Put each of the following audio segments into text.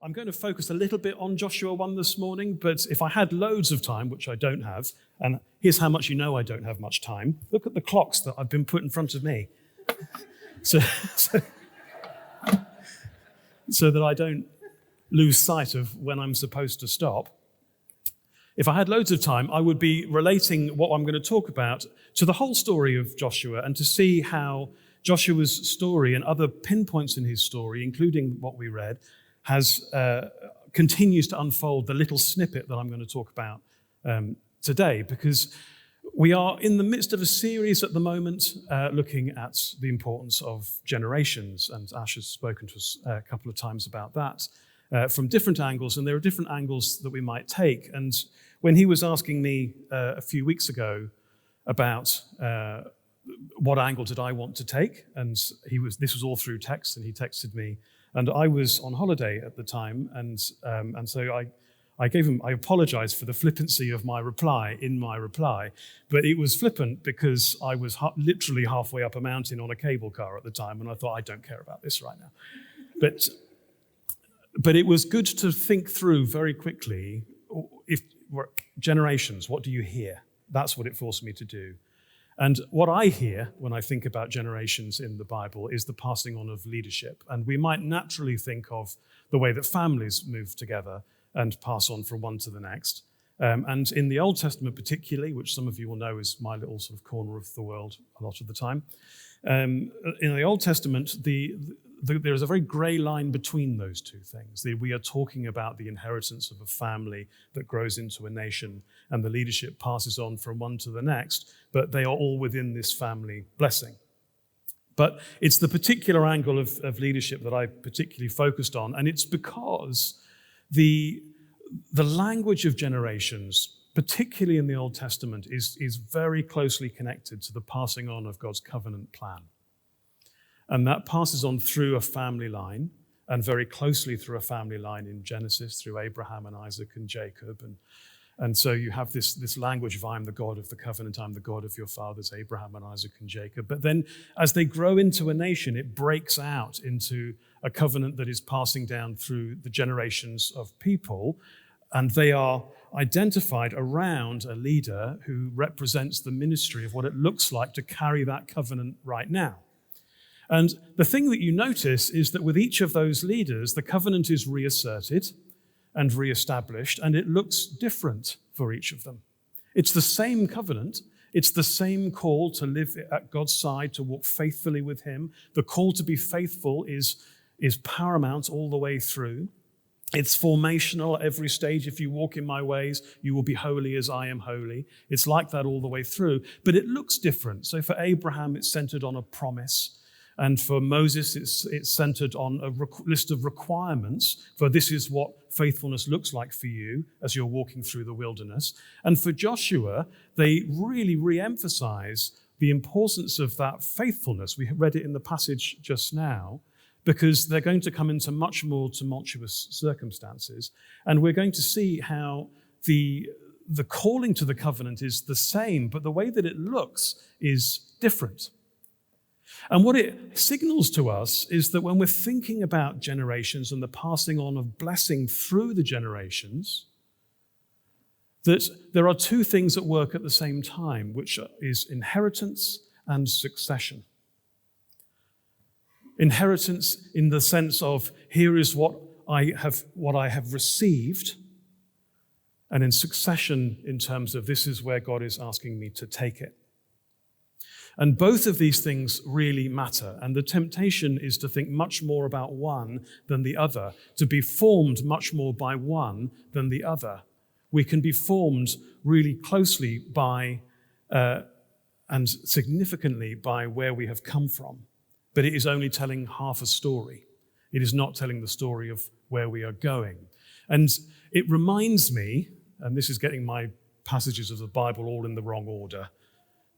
I'm going to focus a little bit on Joshua 1 this morning, but if I had loads of time, which I don't have, and here's how much you know I don't have much time, look at the clocks that I've been put in front of me. So that I don't lose sight of when I'm supposed to stop. If I had loads of time, I would be relating what I'm going to talk about to the whole story of Joshua and to see how Joshua's story and other pinpoints in his story, including what we read, continues to unfold the little snippet that I'm going to talk about today, because we are in the midst of a series at the moment looking at the importance of generations, and Ash has spoken to us a couple of times about that from different angles, and there are different angles that we might take. And when he was asking me a few weeks ago about what angle did I want to take, and this was all through text, and he texted me. And I was on holiday at the time, and so I apologized for the flippancy of my reply, but it was flippant because I was literally halfway up a mountain on a cable car at the time, and I thought, I don't care about this right now. But it was good to think through very quickly, if generations, what do you hear? That's what it forced me to do. And what I hear when I think about generations in the Bible is the passing on of leadership. And we might naturally think of the way that families move together and pass on from one to the next. And in the Old Testament particularly, which some of you will know is my little sort of corner of the world a lot of the time, in the Old Testament, there is a very grey line between those two things. We are talking about the inheritance of a family that grows into a nation, and the leadership passes on from one to the next, but they are all within this family blessing. But it's the particular angle of leadership that I particularly focused on, and it's because the language of generations, particularly in the Old Testament, is very closely connected to the passing on of God's covenant plan. And that passes on through a family line, and very closely through a family line in Genesis, through Abraham and Isaac and Jacob. And so you have this language of, I am the God of the covenant, I'm the God of your fathers, Abraham and Isaac and Jacob. But then as they grow into a nation, it breaks out into a covenant that is passing down through the generations of people, and they are identified around a leader who represents the ministry of what it looks like to carry that covenant right now. And the thing that you notice is that with each of those leaders, the covenant is reasserted and reestablished, and it looks different for each of them. It's the same covenant. It's the same call to live at God's side, to walk faithfully with him. The call to be faithful is paramount all the way through. It's formational at every stage. If you walk in my ways, you will be holy as I am holy. It's like that all the way through, but it looks different. So for Abraham, it's centered on a promise. And for Moses, it's centered on a list of requirements for this is what faithfulness looks like for you as you're walking through the wilderness. And for Joshua, they really re-emphasize the importance of that faithfulness. We read it in the passage just now, because they're going to come into much more tumultuous circumstances. And we're going to see how the calling to the covenant is the same, but the way that it looks is different. And what it signals to us is that when we're thinking about generations and the passing on of blessing through the generations, that there are two things at work at the same time, which is inheritance and succession. Inheritance in the sense of, here is what I have received, and in succession in terms of, this is where God is asking me to take it. And both of these things really matter. And the temptation is to think much more about one than the other, to be formed much more by one than the other. We can be formed really closely by and significantly by where we have come from. But it is only telling half a story. It is not telling the story of where we are going. And it reminds me, and this is getting my passages of the Bible all in the wrong order,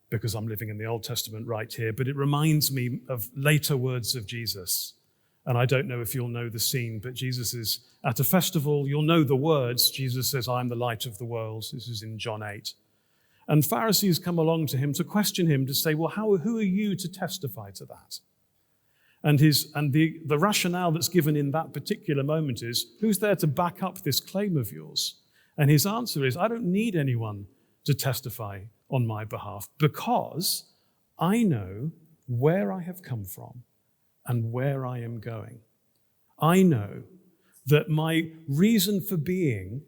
because I'm living in the Old Testament right here, but it reminds me of later words of Jesus. And I don't know if you'll know the scene, but Jesus is at a festival. You'll know the words. Jesus says, I am the light of the world. This is in John 8. And Pharisees come along to him to question him, to say, well, who are you to testify to that? And the rationale that's given in that particular moment is, who's there to back up this claim of yours? And his answer is, I don't need anyone to testify on my behalf, because I know where I have come from and where I am going. I know that my reason for being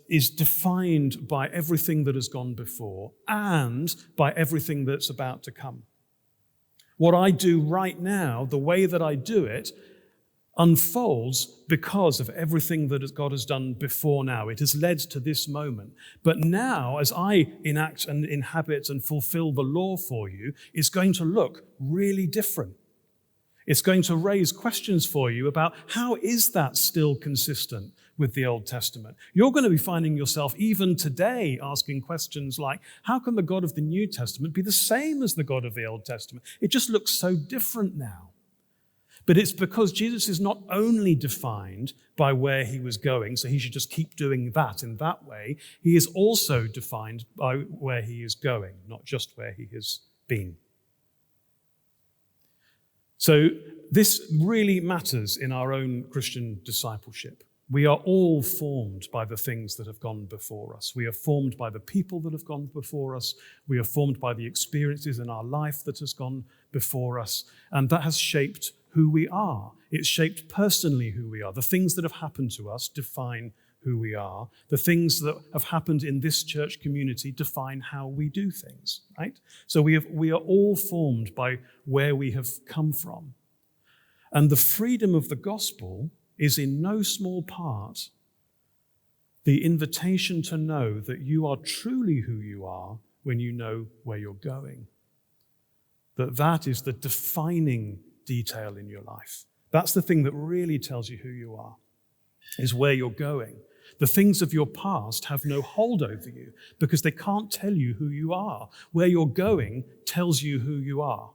is defined by everything that has gone before and by everything that's about to come. What I do right now, the way that I do it, unfolds because of everything that God has done before now. It has led to this moment. But now, as I enact and inhabit and fulfill the law for you, it's going to look really different. It's going to raise questions for you about how is that still consistent with the Old Testament. You're going to be finding yourself even today asking questions like, how can the God of the New Testament be the same as the God of the Old Testament? It just looks so different now. But it's because Jesus is not only defined by where he was going, so he should just keep doing that in that way. He is also defined by where he is going, not just where he has been. So this really matters in our own Christian discipleship. We are all formed by the things that have gone before us. We are formed by the people that have gone before us. We are formed by the experiences in our life that has gone before us. And that has shaped who we are. It's shaped personally who we are. The things that have happened to us define who we are. The things that have happened in this church community define how we do things, right? So we are all formed by where we have come from. And the freedom of the gospel is in no small part the invitation to know that you are truly who you are when you know where you're going. That is the defining detail in your life. That's the thing that really tells you who you are, is where you're going. The things of your past have no hold over you because they can't tell you who you are. Where you're going tells you who you are.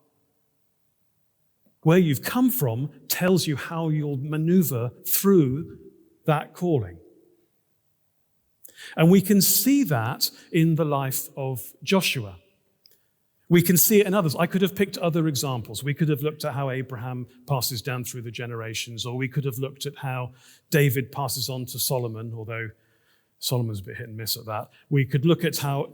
Where you've come from tells you how you'll maneuver through that calling. And we can see that in the life of Joshua. We can see it in others. I could have picked other examples. We could have looked at how Abraham passes down through the generations, or we could have looked at how David passes on to Solomon, although Solomon's a bit hit and miss at that. We could look at how,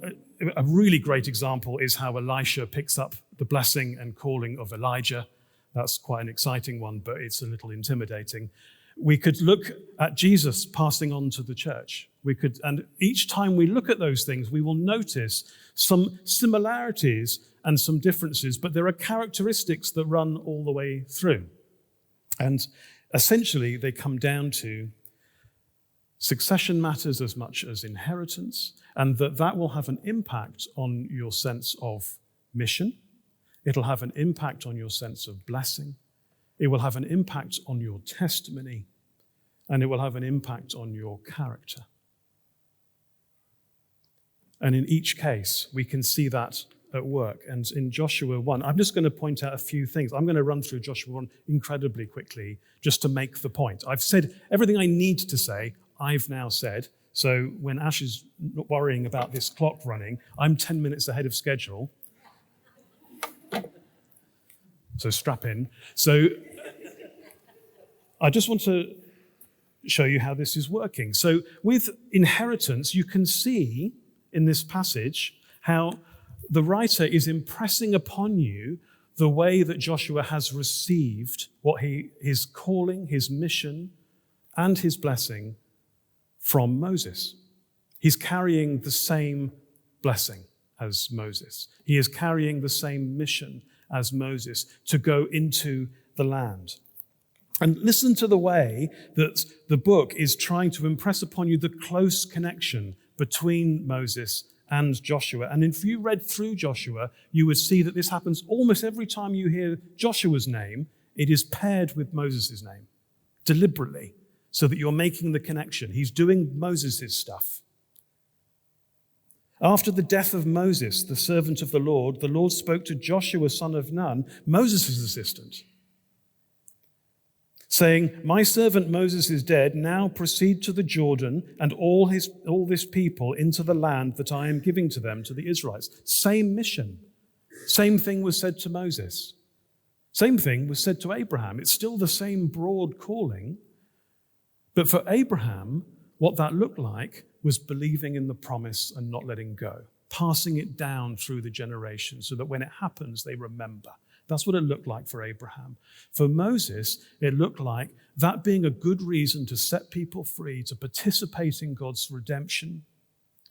a really great example is how Elisha picks up the blessing and calling of Elijah. That's quite an exciting one, but it's a little intimidating. We could look at Jesus passing on to the church. And each time we look at those things, we will notice some similarities and some differences, but there are characteristics that run all the way through. And essentially, they come down to succession matters as much as inheritance, and that will have an impact on your sense of mission. It'll have an impact on your sense of blessing. It will have an impact on your testimony, and it will have an impact on your character. And in each case, we can see that at work. And in Joshua 1, I'm just going to point out a few things. I'm going to run through Joshua 1 incredibly quickly just to make the point. I've said everything I need to say, I've now said. So when Ash is worrying about this clock running, I'm 10 minutes ahead of schedule. So strap in. So I just want to show you how this is working. So with inheritance, you can see in this passage how the writer is impressing upon you the way that Joshua has received his calling, his mission, and his blessing from Moses. He's carrying the same blessing as Moses. He is carrying the same mission as Moses to go into the land. And listen to the way that the book is trying to impress upon you the close connection between Moses and Joshua. And if you read through Joshua, you would see that this happens almost every time you hear Joshua's name, it is paired with Moses' name, deliberately, so that you're making the connection. He's doing Moses' stuff. After the death of Moses, the servant of the Lord spoke to Joshua, son of Nun, Moses' assistant, saying, "My servant Moses is dead. Now proceed to the Jordan and all this people into the land that I am giving to them," to the Israelites. Same mission. Same thing was said to Moses. Same thing was said to Abraham. It's still the same broad calling, but for Abraham, what that looked like was believing in the promise and not letting go, passing it down through the generations so that when it happens, they remember. That's what it looked like for Abraham. For Moses, it looked like that being a good reason to set people free, to participate in God's redemption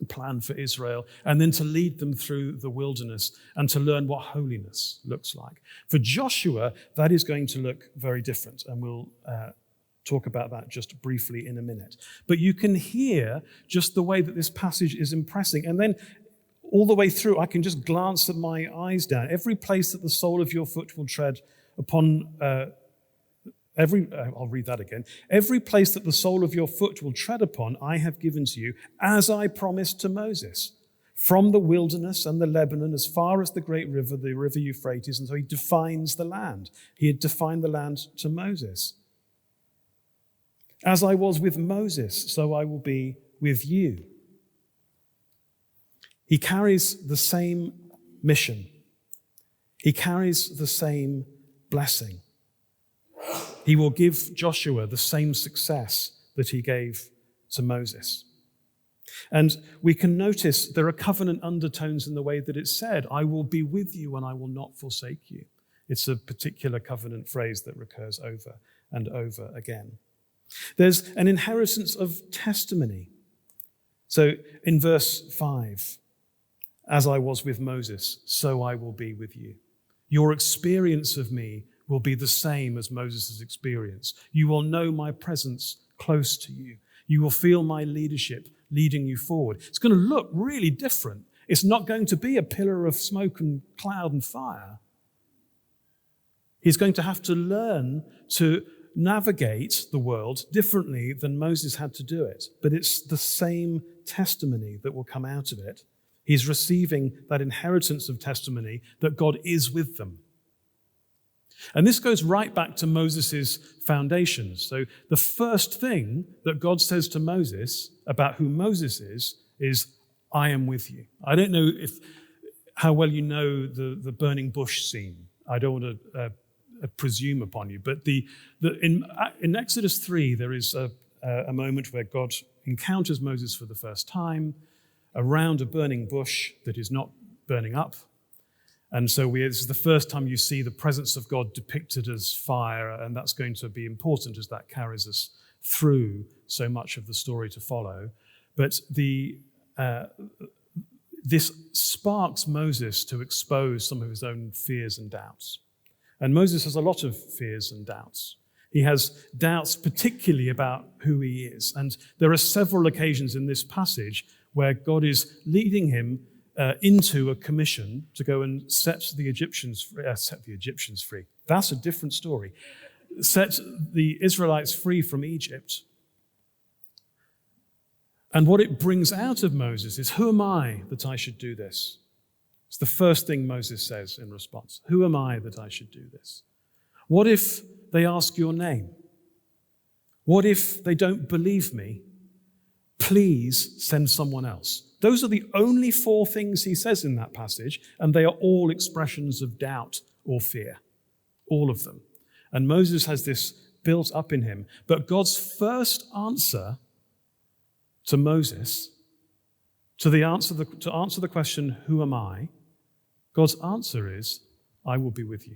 plan for Israel, and then to lead them through the wilderness and to learn what holiness looks like. For Joshua, that is going to look very different, and we'll talk about that just briefly in a minute. But you can hear just the way that this passage is impressing. And then all the way through, I can just glance at my eyes down. Every place that the sole of your foot will tread upon, I'll read that again. Every place that the sole of your foot will tread upon, I have given to you, as I promised to Moses, from the wilderness and the Lebanon, as far as the great river, the river Euphrates. And so he defines the land. He had defined the land to Moses. As I was with Moses, so I will be with you. He carries the same mission. He carries the same blessing. He will give Joshua the same success that he gave to Moses. And we can notice there are covenant undertones in the way that it's said, I will be with you and I will not forsake you. It's a particular covenant phrase that recurs over and over again. There's an inheritance of testimony. So in verse 5, as I was with Moses, so I will be with you. Your experience of me will be the same as Moses' experience. You will know my presence close to you. You will feel my leadership leading you forward. It's going to look really different. It's not going to be a pillar of smoke and cloud and fire. He's going to have to learn to navigate the world differently than Moses had to do it. But it's the same testimony that will come out of it. He's receiving that inheritance of testimony that God is with them. And this goes right back to Moses' foundations. So the first thing that God says to Moses about who Moses is, I am with you. I don't know how well you know the burning bush scene. I don't want to presume upon you, but in Exodus 3, there is a moment where God encounters Moses for the first time around a burning bush that is not burning up. And so this is the first time you see the presence of God depicted as fire, and that's going to be important as that carries us through so much of the story to follow. But this sparks Moses to expose some of his own fears and doubts. And Moses has a lot of fears and doubts. He has doubts particularly about who he is. And there are several occasions in this passage where God is leading him into a commission to go and set the Egyptians free. That's a different story. Set the Israelites free from Egypt. And what it brings out of Moses is, who am I that I should do this? It's the first thing Moses says in response. Who am I that I should do this? What if they ask your name? What if they don't believe me? Please send someone else. Those are the only 4 things he says in that passage, and they are all expressions of doubt or fear. All of them. And Moses has this built up in him. But God's first answer to Moses, to answer the question, who am I? God's answer is, I will be with you.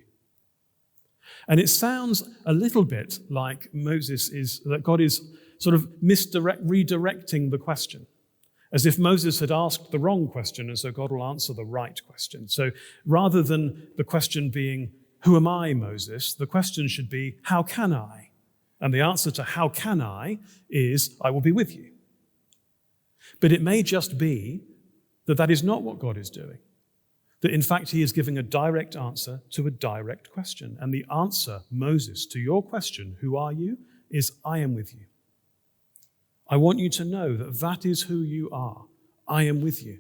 And it sounds a little bit like that God is sort of redirecting the question, as if Moses had asked the wrong question, and so God will answer the right question. So rather than the question being, who am I, Moses, the question should be, how can I? And the answer to how can I is, I will be with you. But it may just be that is not what God is doing. That in fact he is giving a direct answer to a direct question. And the answer, Moses, to your question, who are you, is I am with you. I want you to know that is who you are. I am with you.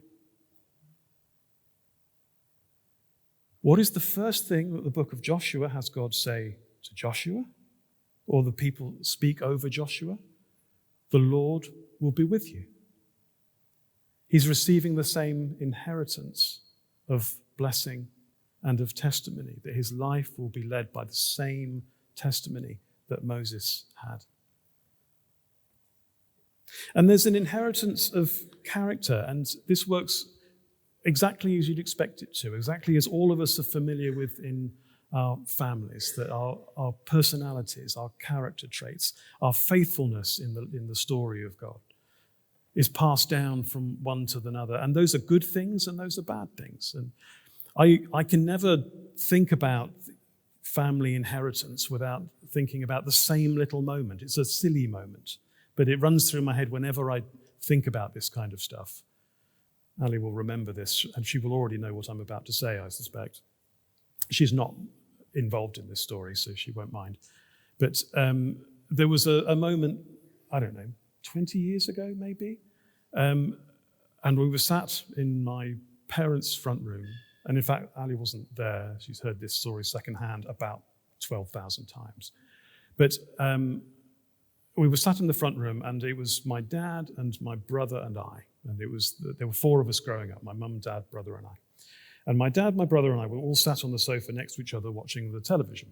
What is the first thing that the book of Joshua has God say to Joshua? Or the people speak over Joshua? The Lord will be with you. He's receiving the same inheritance of blessing and of testimony, that his life will be led by the same testimony that Moses had. And there's an inheritance of character, and this works exactly as you'd expect it to, exactly as all of us are familiar with in our families, that our personalities, our character traits, our faithfulness in the story of God is passed down from one to another. And those are good things and those are bad things. And I can never think about family inheritance without thinking about the same little moment. It's a silly moment, but it runs through my head whenever I think about this kind of stuff. Ali will remember this, and she will already know what I'm about to say, I suspect. She's not involved in this story, so she won't mind. But there was a moment, I don't know, 20 years ago maybe, and we were sat in my parents' front room, and in fact, Ali wasn't there. She's heard this story secondhand about 12,000 times. But we were sat in the front room, and it was my dad and my brother and I. And there were four of us growing up, my mum, dad, brother, and I. And my dad, my brother, and I were all sat on the sofa next to each other watching the television.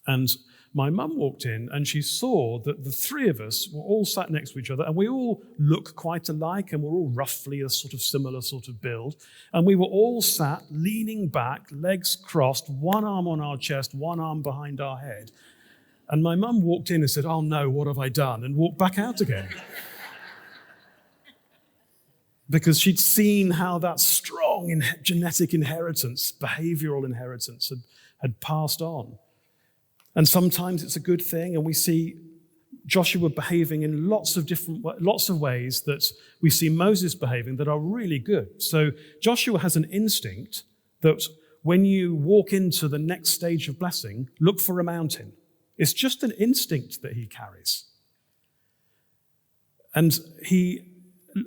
And my mum walked in, and she saw that the three of us were all sat next to each other, and we all look quite alike, and we're all roughly a sort of similar sort of build. And we were all sat, leaning back, legs crossed, one arm on our chest, one arm behind our head. And my mum walked in and said, "Oh no, what have I done?" and walked back out again. Because she'd seen how that strong genetic inheritance, behavioral inheritance, had passed on. And sometimes it's a good thing, and we see Joshua behaving in lots of ways that we see Moses behaving that are really good. So Joshua has an instinct that when you walk into the next stage of blessing, look for a mountain. It's just an instinct that he carries. And he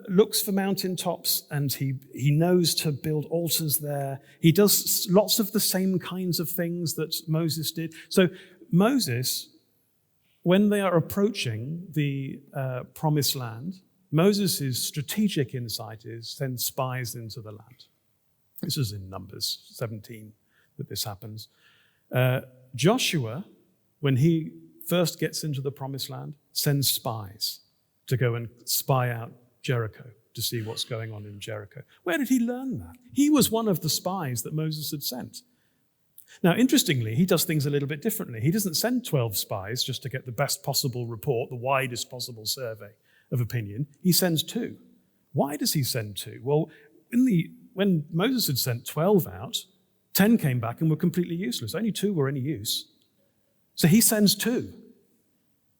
looks for mountaintops, and he knows to build altars there. He does lots of the same kinds of things that Moses did. So Moses, when they are approaching the promised land, Moses' strategic insight is send spies into the land. This is in Numbers 17 that this happens. Joshua, when he first gets into the promised land, sends spies to go and spy out Jericho, to see what's going on in Jericho. Where did he learn that? He was one of the spies that Moses had sent. Now, interestingly, he does things a little bit differently. He doesn't send 12 spies just to get the best possible report, the widest possible survey of opinion. He sends 2. Why does he send 2? Well, when Moses had sent 12 out, 10 came back and were completely useless. Only 2 were any use. So he sends 2.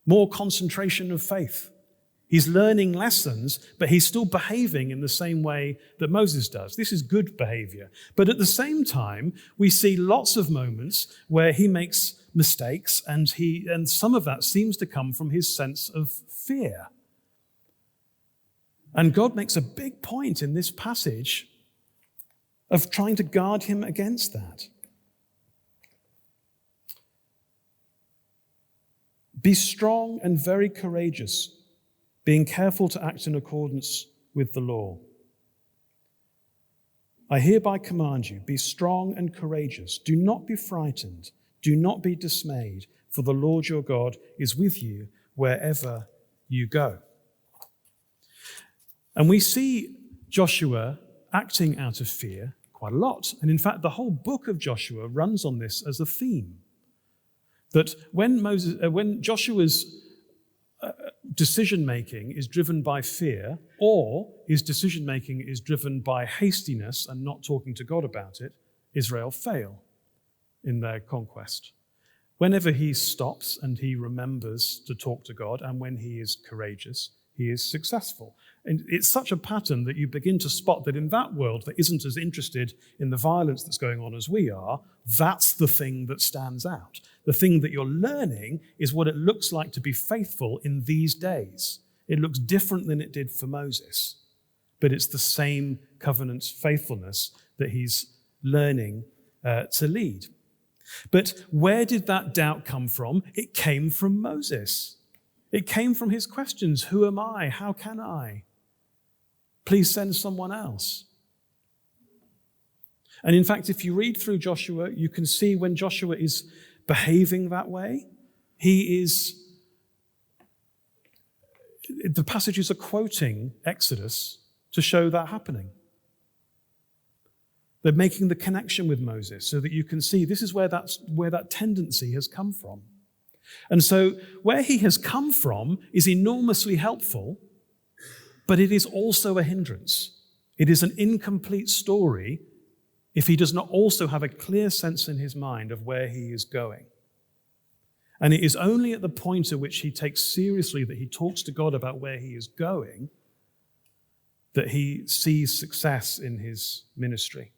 More concentration of faith. He's learning lessons, but he's still behaving in the same way that Moses does. This is good behavior. But at the same time, we see lots of moments where he makes mistakes, and some of that seems to come from his sense of fear. And God makes a big point in this passage of trying to guard him against that. Be strong and very courageous, being careful to act in accordance with the law. I hereby command you, be strong and courageous. Do not be frightened. Do not be dismayed, for the Lord your God is with you wherever you go. And we see Joshua acting out of fear quite a lot. And in fact, the whole book of Joshua runs on this as a theme. That when Joshua's decision-making is driven by fear, or his decision-making is driven by hastiness and not talking to God about it, Israel fail in their conquest. Whenever he stops and he remembers to talk to God, and when he is courageous, he is successful. And it's such a pattern that you begin to spot that in that world that isn't as interested in the violence that's going on as we are, that's the thing that stands out. The thing that you're learning is what it looks like to be faithful in these days. It looks different than it did for Moses, but it's the same covenant faithfulness that he's learning to lead. But where did that doubt come from? It came from Moses. It came from his questions. Who am I? How can I? Please send someone else. And in fact, if you read through Joshua, you can see when Joshua is behaving that way, the passages are quoting Exodus to show that happening. They're making the connection with Moses so that you can see this is where that tendency has come from. And so where he has come from is enormously helpful, but it is also a hindrance. It is an incomplete story if he does not also have a clear sense in his mind of where he is going. And it is only at the point at which he takes seriously that he talks to God about where he is going that he sees success in his ministry.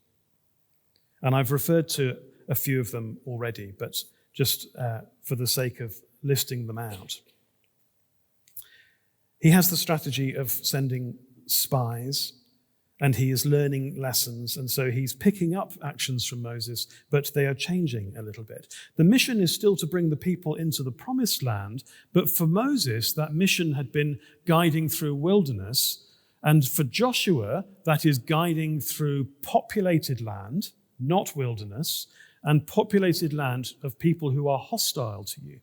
And I've referred to a few of them already, but just for the sake of listing them out. He has the strategy of sending spies, and he is learning lessons, and so he's picking up actions from Moses, but they are changing a little bit. The mission is still to bring the people into the promised land, but for Moses, that mission had been guiding through wilderness, and for Joshua, that is guiding through populated land, not wilderness, and populated land of people who are hostile to you.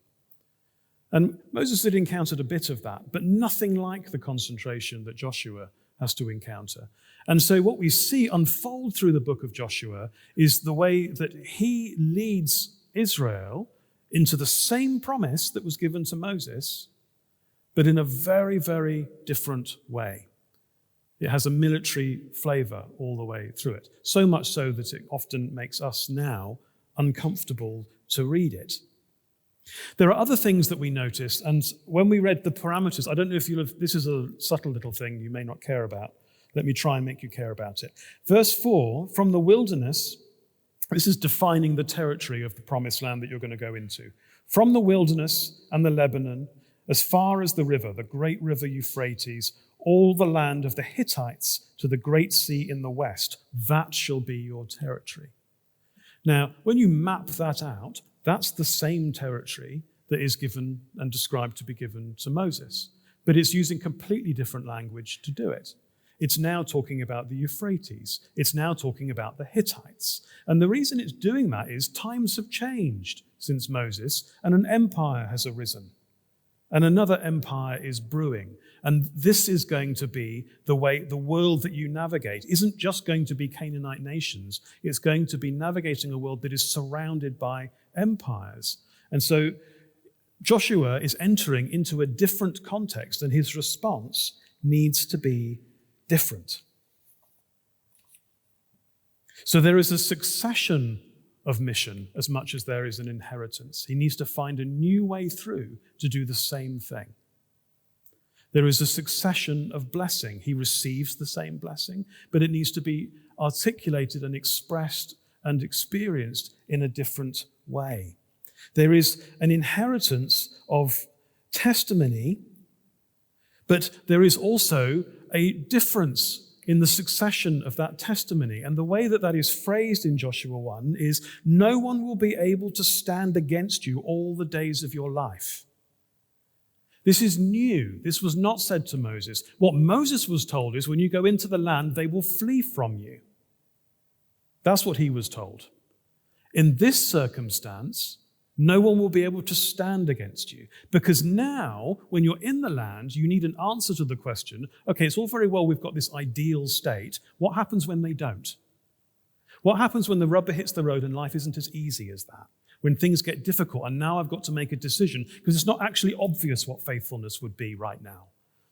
And Moses had encountered a bit of that, but nothing like the concentration that Joshua has to encounter. And so what we see unfold through the book of Joshua is the way that he leads Israel into the same promise that was given to Moses, but in a very, very different way. It has a military flavor all the way through it, so much so that it often makes us now uncomfortable to read it. There are other things that we noticed, and when we read the parameters, I don't know if this is a subtle little thing you may not care about. Let me try and make you care about it. Verse 4, from the wilderness, this is defining the territory of the promised land that you're going to go into. From the wilderness and the Lebanon, as far as the river, the great river Euphrates, all the land of the Hittites to the great sea in the west, that shall be your territory. Now, when you map that out, that's the same territory that is given and described to be given to Moses. But it's using completely different language to do it. It's now talking about the Euphrates. It's now talking about the Hittites. And the reason it's doing that is times have changed since Moses, and an empire has arisen. And another empire is brewing. And this is going to be the way the world that you navigate isn't just going to be Canaanite nations. It's going to be navigating a world that is surrounded by empires. And so Joshua is entering into a different context, and his response needs to be different. So there is a succession of mission as much as there is an inheritance. He needs to find a new way through to do the same thing. There is a succession of blessing. He receives the same blessing, but it needs to be articulated and expressed and experienced in a different way. There is an inheritance of testimony, but there is also a difference in the succession of that testimony. And the way that that is phrased in Joshua 1 is, no one will be able to stand against you all the days of your life. This is new. This was not said to Moses. What Moses was told is, when you go into the land, they will flee from you. That's what he was told. In this circumstance, no one will be able to stand against you. Because now, when you're in the land, you need an answer to the question, okay, it's all very well we've got this ideal state. What happens when they don't? What happens when the rubber hits the road and life isn't as easy as that? When things get difficult and now I've got to make a decision, because it's not actually obvious what faithfulness would be right now.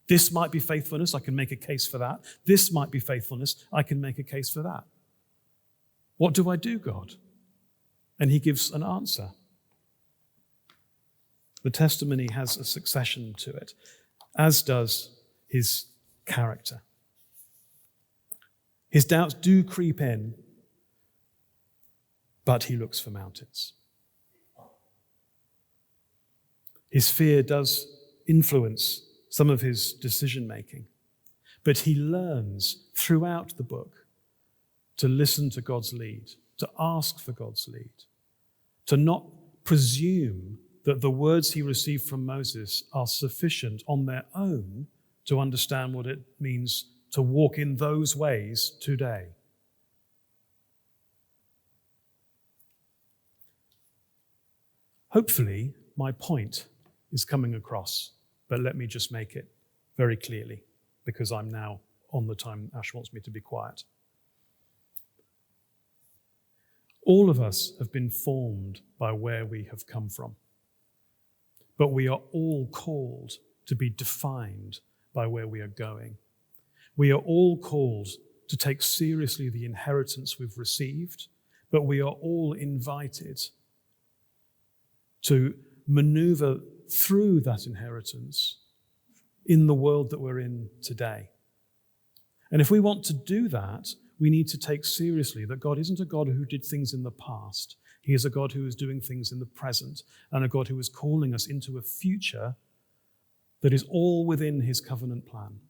This might be faithfulness, I can make a case for that. This might be faithfulness, I can make a case for that. What do I do, God? And he gives an answer. The testimony has a succession to it, as does his character. His doubts do creep in, but he looks for mountains. His fear does influence some of his decision-making, but he learns throughout the book to listen to God's lead, to ask for God's lead, to not presume that the words he received from Moses are sufficient on their own to understand what it means to walk in those ways today. Hopefully, my point is coming across, but let me just make it very clearly, because I'm now on the time Ash wants me to be quiet. All of us have been formed by where we have come from, but we are all called to be defined by where we are going. We are all called to take seriously the inheritance we've received, but we are all invited to maneuver through that inheritance in the world that we're in today. And if we want to do that, we need to take seriously that God isn't a God who did things in the past. He is a God who is doing things in the present, and a God who is calling us into a future that is all within his covenant plan.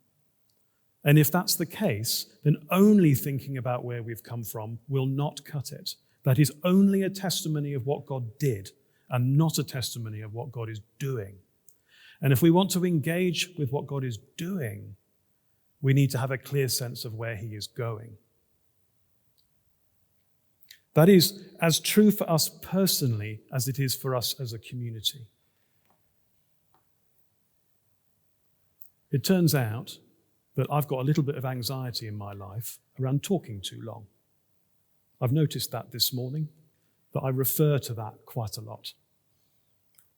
And if that's the case, then only thinking about where we've come from will not cut it. That is only a testimony of what God did and not a testimony of what God is doing. And if we want to engage with what God is doing, we need to have a clear sense of where he is going. That is as true for us personally as it is for us as a community. It turns out that I've got a little bit of anxiety in my life around talking too long. I've noticed that this morning, that I refer to that quite a lot.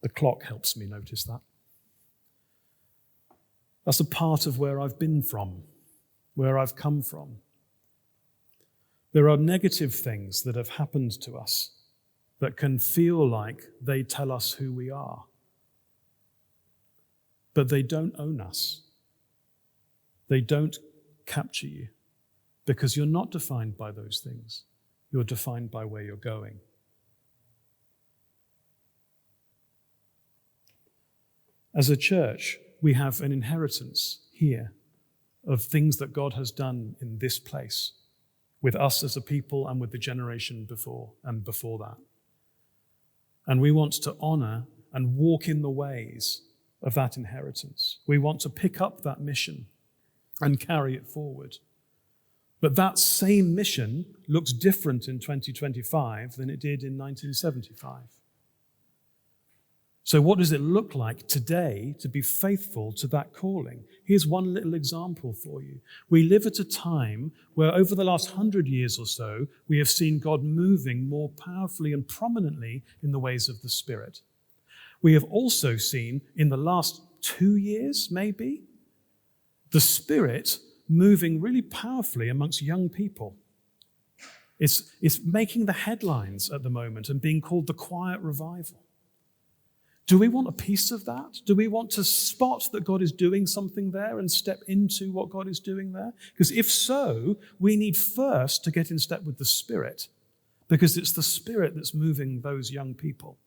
The clock helps me notice that. That's a part of where I've been from, where I've come from. There are negative things that have happened to us that can feel like they tell us who we are, but they don't own us. They don't capture you, because you're not defined by those things. You're defined by where you're going. As a church, we have an inheritance here of things that God has done in this place, with us as a people and with the generation before and before that. And we want to honor and walk in the ways of that inheritance. We want to pick up that mission and carry it forward. But that same mission looks different in 2025 than it did in 1975. So what does it look like today to be faithful to that calling? Here's one little example for you. We live at a time where over the last 100 years or so, we have seen God moving more powerfully and prominently in the ways of the Spirit. We have also seen in the last 2 years, maybe, the Spirit moving really powerfully amongst young people. It's making the headlines at the moment and being called the quiet revival. Do we want a piece of that? Do we want to spot that God is doing something there and step into what God is doing there? Because if so, we need first to get in step with the Spirit, because it's the Spirit that's moving those young people.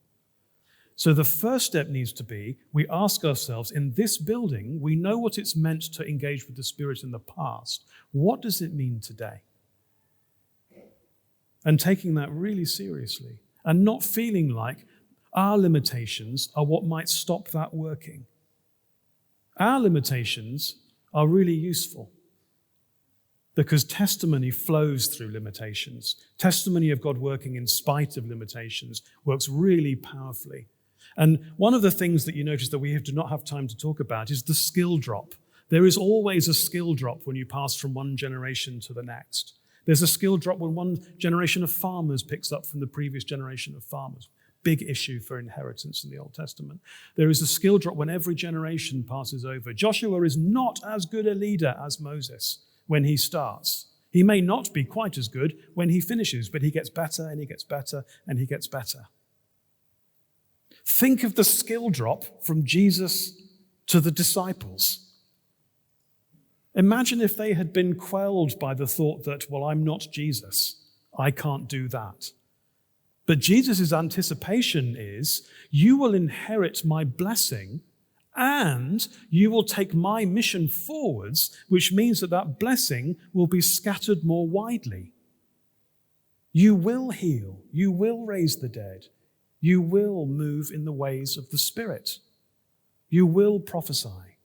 So the first step needs to be, we ask ourselves, in this building, we know what it's meant to engage with the Spirit in the past. What does it mean today? And taking that really seriously and not feeling like our limitations are what might stop that working. Our limitations are really useful because testimony flows through limitations. Testimony of God working in spite of limitations works really powerfully. And one of the things that you notice that we do not have time to talk about is the skill drop. There is always a skill drop when you pass from one generation to the next. There's a skill drop when one generation of farmers picks up from the previous generation of farmers. Big issue for inheritance in the Old Testament. There is a skill drop when every generation passes over. Joshua is not as good a leader as Moses when he starts. He may not be quite as good when he finishes, but he gets better and he gets better and he gets better. Think of the skill drop from Jesus to the disciples. Imagine if they had been quelled by the thought that, well, I'm not Jesus. I can't do that. But Jesus' anticipation is, you will inherit my blessing and you will take my mission forwards, which means that that blessing will be scattered more widely. You will heal. You will raise the dead. You will move in the ways of the Spirit. You will prophesy.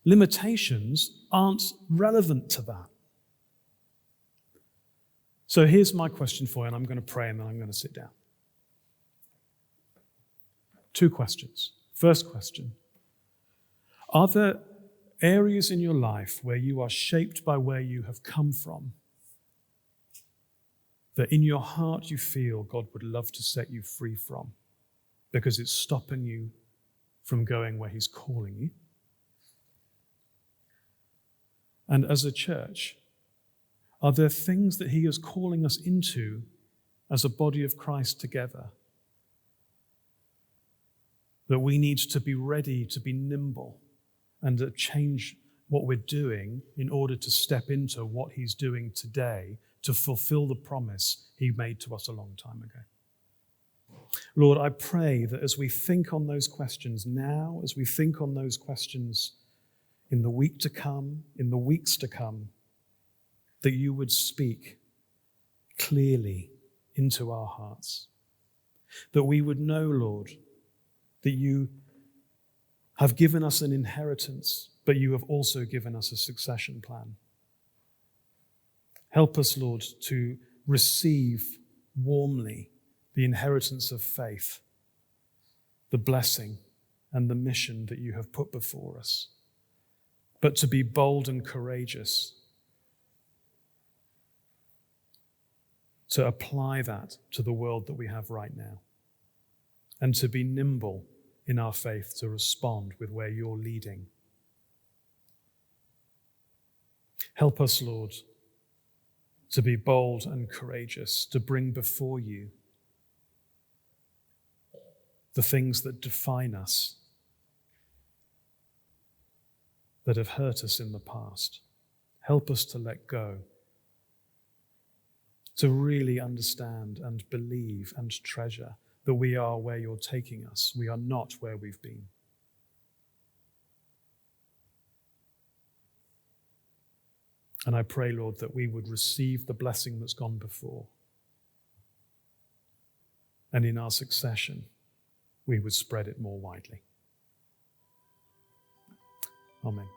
Limitations aren't relevant to that. So here's my question for you, and I'm going to pray and then I'm going to sit down. 2 questions. First question, are there areas in your life where you are shaped by where you have come from, that in your heart you feel God would love to set you free from because it's stopping you from going where he's calling you? And as a church, are there things that he is calling us into as a body of Christ together that we need to be ready, to be nimble, and to change what we're doing in order to step into what he's doing today to fulfill the promise he made to us a long time ago? Lord, I pray that as we think on those questions now, as we think on those questions in the week to come, in the weeks to come, that you would speak clearly into our hearts. That we would know, Lord, that you have given us an inheritance, but you have also given us a succession plan. Help us, Lord, to receive warmly the inheritance of faith, the blessing and the mission that you have put before us, but to be bold and courageous, to apply that to the world that we have right now, and to be nimble in our faith to respond with where you're leading. Help us, Lord, to be bold and courageous, to bring before you the things that define us, that have hurt us in the past. Help us to let go, to really understand and believe and treasure that we are where you're taking us. We are not where we've been. And I pray, Lord, that we would receive the blessing that's gone before. And in our succession, we would spread it more widely. Amen.